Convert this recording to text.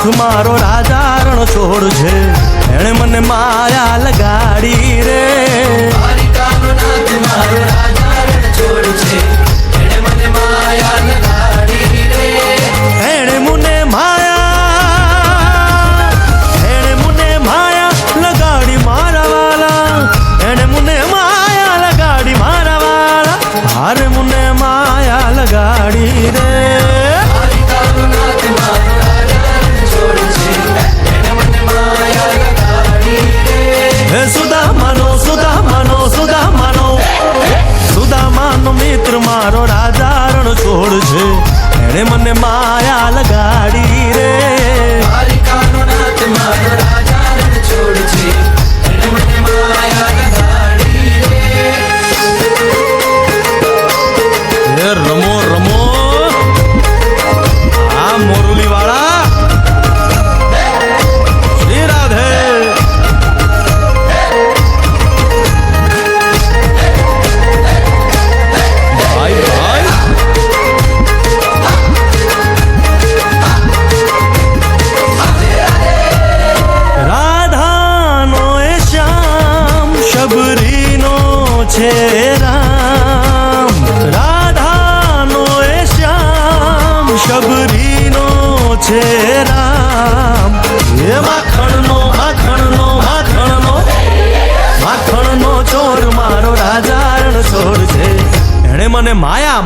નાથ મારો રાજા રણ છોડ છે, એણે મને માયા લગાડી રે. દ્વારિકાનો નાથ મારો રાજા રણ છોડ છે, એણે મને માયા લગાડી રે. એણે મને માયા લગાડી મારા વાલા, એણે મને માયા લગાડી મારા વાલા, હારે મને માયા લગાડી રે. દ્વારિકાનો નાથ મારો રાજા રણ છોડ છે, એણે મને માયા લગાડી રે. હે સુદામાનો મિત્ર મારો રાજા રણ છોડ છે, એણે મને માયા લગાડી રે. દ્વારિકાનો નાથ મારો રાજા રણ છોડ છે, એણે મને માયા લગાડી રે. હે રમો રમો આ મોરલી વાળા, શ્રી રાધે. ભાઈ ભાઈ રાધાનો એ શ્યામ, શબરીનો છે રામ. રાધાનો એ શ્યામ, શબરીનો છે રામ. એ માખણનો ચોર મારો રાજા રણ છોડ છે, એણે મને માયા